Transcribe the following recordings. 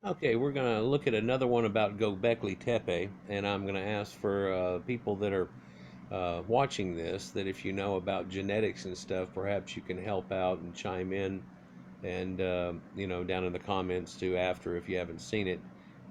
Okay, we're going to look at another one about Gobekli Tepe, and I'm going to ask for people that are watching this that if you know about genetics and stuff, perhaps you can help out and chime in and, down in the comments too after if you haven't seen it,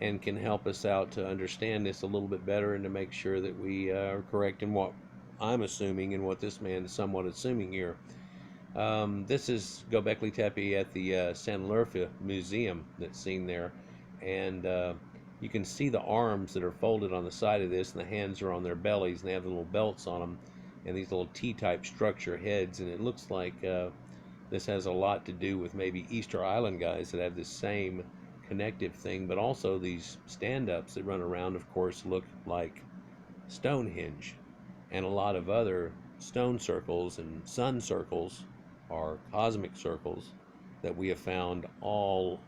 and can help us out to understand this a little bit better and to make sure that we are correct in what I'm assuming and what this man is somewhat assuming here. This is Gobekli Tepe at the San Lurfa Museum that's seen there, and you can see the arms that are folded on the side of this, and the hands are on their bellies, and they have the little belts on them, and these little T-type structure heads, and it looks like this has a lot to do with maybe Easter Island guys that have this same connective thing, but also these stand-ups that run around, of course, look like Stonehenge, and a lot of other stone circles and sun circles are cosmic circles that we have found all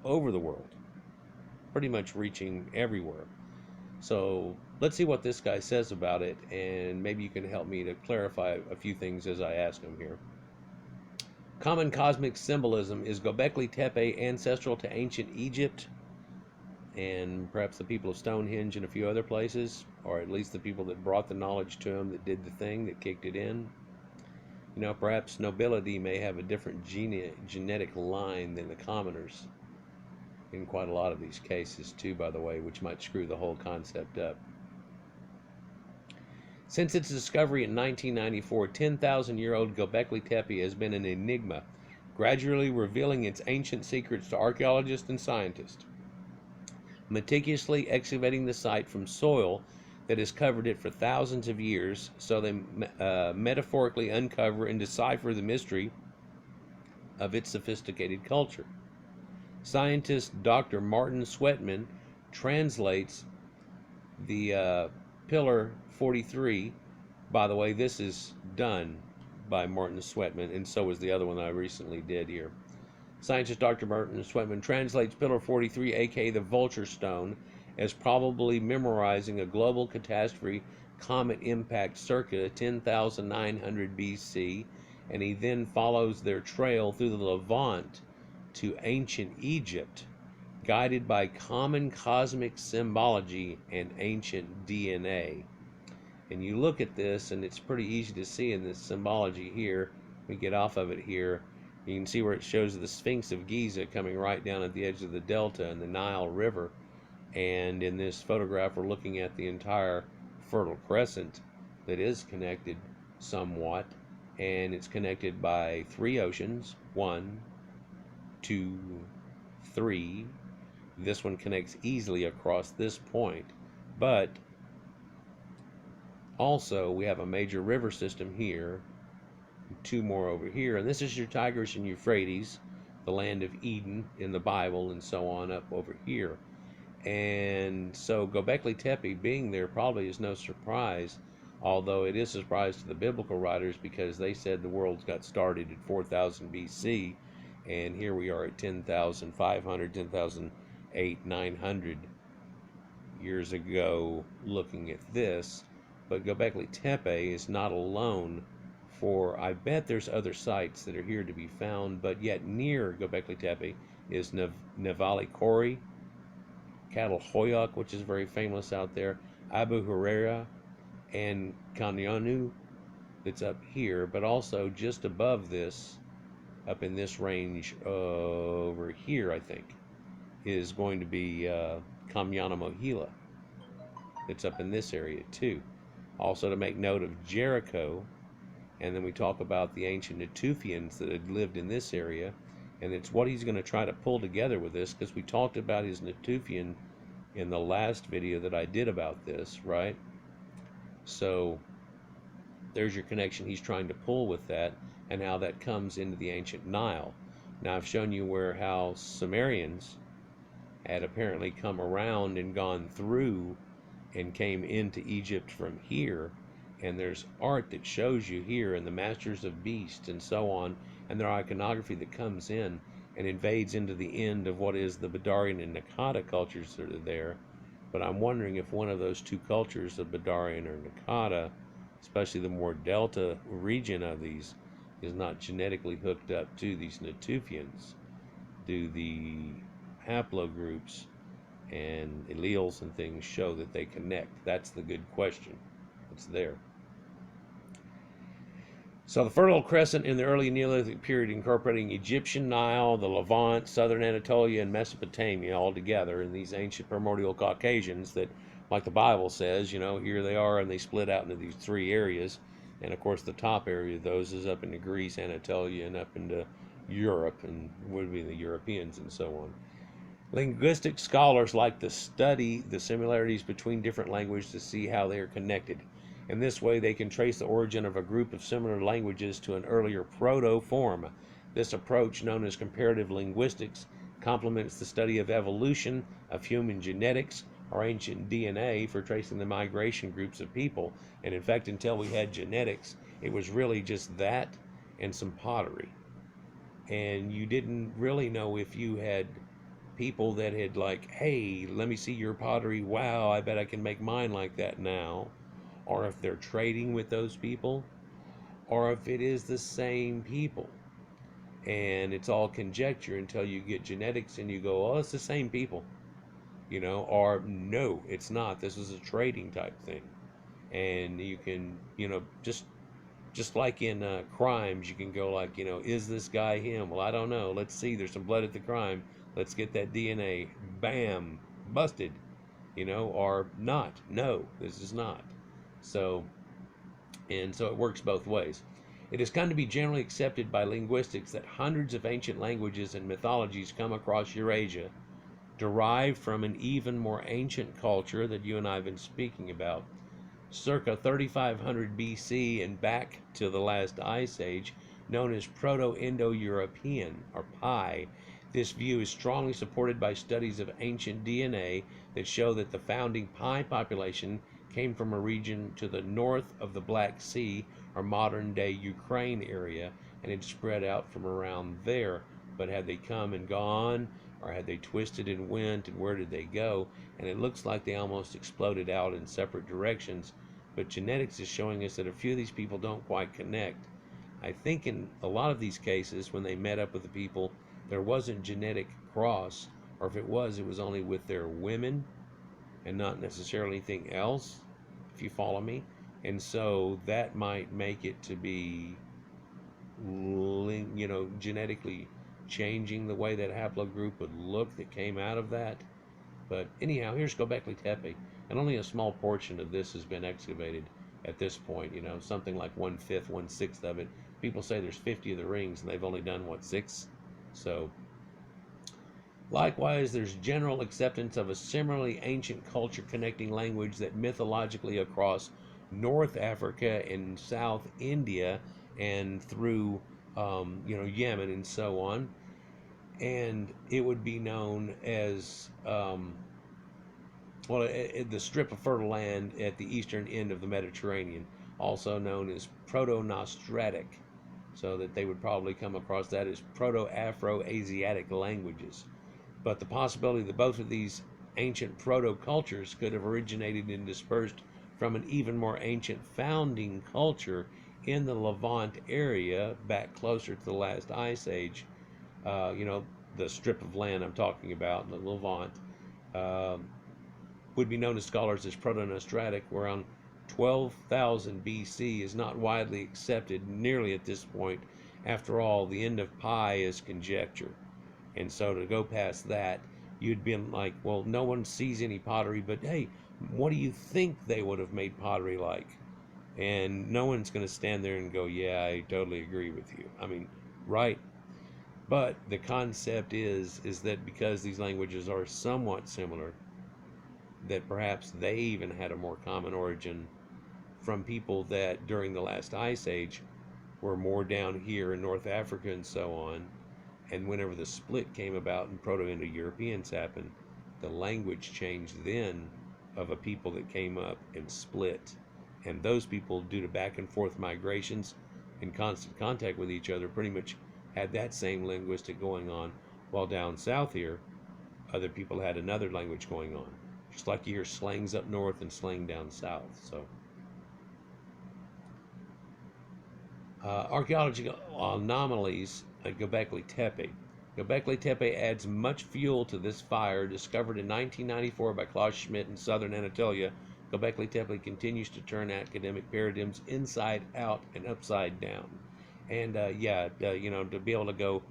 over the world, pretty much reaching everywhere. So let's see what this guy says about it, and maybe you can help me to clarify a few things as I ask him here. Common cosmic symbolism: is Gobekli Tepe ancestral to ancient Egypt and perhaps the people of Stonehenge and a few other places, or at least the people that brought the knowledge to them, that did the thing, that kicked it in? Perhaps nobility may have a different genetic line than the commoners in quite a lot of these cases, too, by the way, which might screw the whole concept up. Since its discovery in 1994, 10,000-year-old Göbekli Tepe has been an enigma, gradually revealing its ancient secrets to archaeologists and scientists, meticulously excavating the site from soil that has covered it for thousands of years, so they metaphorically uncover and decipher the mystery of its sophisticated culture. Scientist Dr. Martin Sweatman translates the Pillar 43. By the way, this is done by Martin Sweatman, and so is the other one that I recently did here. Scientist Dr. Martin Sweatman translates Pillar 43, aka the Vulture Stone, as probably memorizing a global catastrophe comet impact circa 10,900 BC, and he then follows their trail through the Levant to ancient Egypt, guided by common cosmic symbology and ancient DNA. And you look at this, and it's pretty easy to see in this symbology here. We get off of it here. You can see where it shows the Sphinx of Giza coming right down at the edge of the delta and the Nile River. And in this photograph, we're looking at the entire Fertile Crescent that is connected somewhat. And it's connected by 3 oceans. 1, 2, 3. This one connects easily across this point. But also, we have a major river system here, 2 more over here, and this is your Tigris and Euphrates, the land of Eden in the Bible, and so on up over here. And so Gobekli Tepe being there probably is no surprise, although it is a surprise to the biblical writers because they said the world got started at 4000 BC, and here we are at 10,500, 10,008, 900 years ago looking at this. But Gobekli Tepe is not alone, for I bet there's other sites that are here to be found, but yet near Gobekli Tepe is Nevali Kori, Cattle Hoyok, which is very famous out there, Abu Huraira, and Kanyanu that's up here, but also just above this, up in this range over here, I think, is going to be Kamyana Mohila. It's up in this area too. Also to make note of Jericho, and then we talk about the ancient Natufians that had lived in this area, and it's what he's going to try to pull together with this, because we talked about his Natufian in the last video that I did about this, right? So there's your connection he's trying to pull with that, and how that comes into the ancient Nile. Now I've shown you how Sumerians had apparently come around and gone through and came into Egypt from here, and there's art that shows you here, and the masters of beasts and so on, and their iconography that comes in and invades into the end of what is the Badarian and Naqada cultures that are there. But I'm wondering if one of those 2 cultures, the Badarian or Naqada, especially the more delta region of these, is not genetically hooked up to these Natufians. Do the haplogroups and alleles and things show that they connect? That's the good question. It's there. So the Fertile Crescent in the early Neolithic period, incorporating Egyptian Nile, the Levant, southern Anatolia, and Mesopotamia all together, in these ancient primordial Caucasians that, like the Bible says, here they are, and they split out into these three areas. And of course, the top area of those is up into Greece, Anatolia, and up into Europe, and would be the Europeans and so on. Linguistic scholars like to study the similarities between different languages to see how they are connected. In this way, they can trace the origin of a group of similar languages to an earlier proto-form. This approach, known as comparative linguistics, complements the study of evolution, of human genetics, or ancient DNA for tracing the migration groups of people. And in fact, until we had genetics, it was really just that and some pottery. And you didn't really know if you had people that had like, hey, let me see your pottery. Wow, I bet I can make mine like that now. Or if they're trading with those people, or if it is the same people. And it's all conjecture until you get genetics and you go, oh, it's the same people, or no, it's not. This is a trading type thing. And you can, just like in crimes, you can go like, is this guy him? Well, I don't know. Let's see. There's some blood at the crime. Let's get that DNA. Bam, busted. Or not. No, this is not. So it works both ways. It has come to be generally accepted by linguistics that hundreds of ancient languages and mythologies come across Eurasia, derived from an even more ancient culture that you and I have been speaking about. Circa 3500 BC and back to the last ice age, known as Proto-Indo-European, or PI. This view is strongly supported by studies of ancient DNA that show that the founding PI population came from a region to the north of the Black Sea, or modern-day Ukraine area, and had spread out from around there. But had they come and gone, or had they twisted and went, and where did they go? And it looks like they almost exploded out in separate directions. But genetics is showing us that a few of these people don't quite connect. I think in a lot of these cases, when they met up with the people, there wasn't genetic cross, or if it was only with their women and not necessarily anything else, if you follow me. And so that might make it to be, genetically changing the way that haplogroup would look that came out of that. But anyhow, here's Gobekli Tepe, and only a small portion of this has been excavated at this point, something like 1/5, 1/6 of it. People say there's 50 of the rings, and they've only done, 6? So, likewise, there's general acceptance of a similarly ancient culture connecting language that mythologically across North Africa and South India and through, Yemen and so on. And it would be known as, the strip of fertile land at the eastern end of the Mediterranean, also known as Proto-Nostratic, so that they would probably come across that as Proto-Afro-Asiatic languages. But the possibility that both of these ancient proto-cultures could have originated and dispersed from an even more ancient founding culture in the Levant area, back closer to the last ice age, the strip of land I'm talking about, the Levant, would be known to scholars as Proto-Nostratic, where around 12,000 BC is not widely accepted nearly at this point. After all, the end of Pi is conjecture. And so to go past that, you'd been like, well, no one sees any pottery, but hey, what do you think they would have made pottery like? And no one's going to stand there and go, yeah, I totally agree with you. I mean, right? But the concept is that because these languages are somewhat similar, that perhaps they even had a more common origin from people that during the last ice age were more down here in North Africa and so on. And whenever the split came about and Proto-Indo-Europeans happened, the language changed then of a people that came up and split. And those people, due to back and forth migrations and constant contact with each other, pretty much had that same linguistic going on, while down south here, other people had another language going on. Just like you hear slangs up north and slang down south. So, archaeological anomalies at Göbekli Tepe. Göbekli Tepe adds much fuel to this fire. Discovered in 1994 by Klaus Schmidt in southern Anatolia, Göbekli Tepe continues to turn academic paradigms inside out and upside down. And to be able to go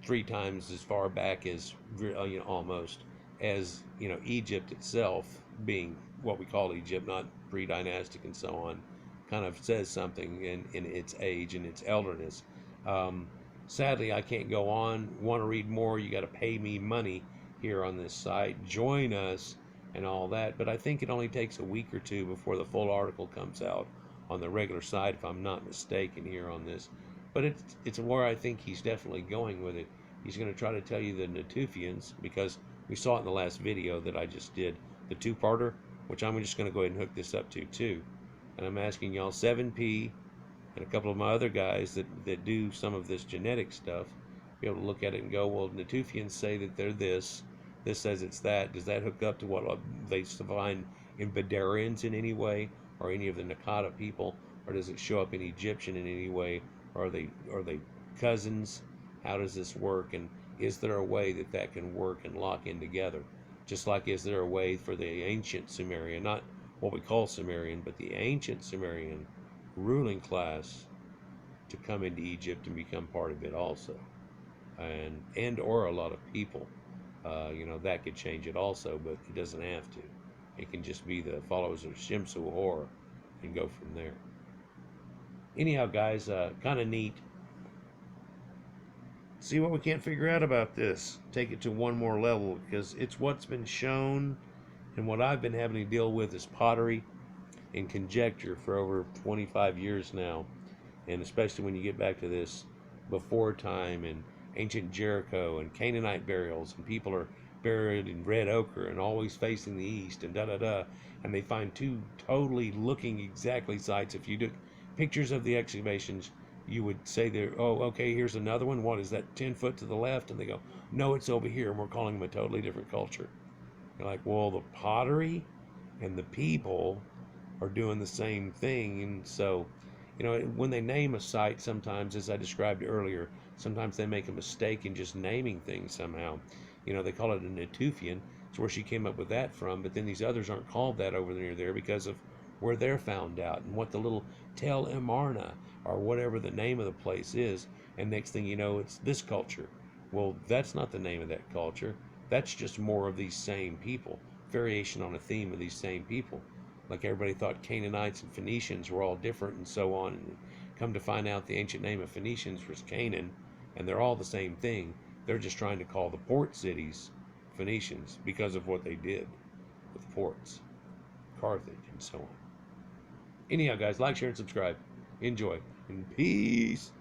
3 times as far back as almost as Egypt itself, being what we call Egypt, not pre-dynastic and so on, kind of says something in its age and its elderness. Um, Sadly, I can't go on. Want to read more? You got to pay me money here on this site. Join us and all that. But I think it only takes a week or two before the full article comes out on the regular site, if I'm not mistaken here on this. But it's where I think he's definitely going with it. He's going to try to tell you the Natufians, because we saw it in the last video that I just did, the two-parter, which I'm just going to go ahead and hook this up to too. And I'm asking y'all 7P and a couple of my other guys that do some of this genetic stuff, be able to look at it and go, well, Natufians say that they're this says it's that. Does that hook up to what they find in Badarians in any way, or any of the Nakata people, or does it show up in Egyptian in any way? Or are they cousins? How does this work? And is there a way that can work and lock in together? Just like, is there a way for the ancient Sumerian, not what we call Sumerian, but the ancient Sumerian ruling class to come into Egypt and become part of it also, and or a lot of people, that could change it also, but it doesn't have to. It can just be the followers of Shimsu Hor and go from there. Anyhow, guys, kind of neat. See what we can't figure out about this. Take it to one more level, because it's what's been shown, and what I've been having to deal with is pottery and conjecture for over 25 years now. And especially when you get back to this before time and ancient Jericho and Canaanite burials, and people are buried in red ochre and always facing the east and and they find two totally looking exactly sites. If you took pictures of the excavations, you would say there, oh, okay, here's another one. What is that, 10 foot to the left? And they go, no, it's over here, and we're calling them a totally different culture. You're like, well, the pottery and the people are doing the same thing. And so, when they name a site, sometimes, as I described earlier, sometimes they make a mistake in just naming things somehow. They call it a Natufian. It's where she came up with that from, but then these others aren't called that over near there because of where they're found out and what the little Tel Amarna or whatever the name of the place is. And next thing you know, it's this culture. Well, that's not the name of that culture. That's just more of these same people, variation on a theme of these same people. Like everybody thought Canaanites and Phoenicians were all different and so on, and come to find out the ancient name of Phoenicians was Canaan, and they're all the same thing. They're just trying to call the port cities Phoenicians because of what they did with ports, Carthage, and so on. Anyhow, guys, like, share, and subscribe. Enjoy, and peace.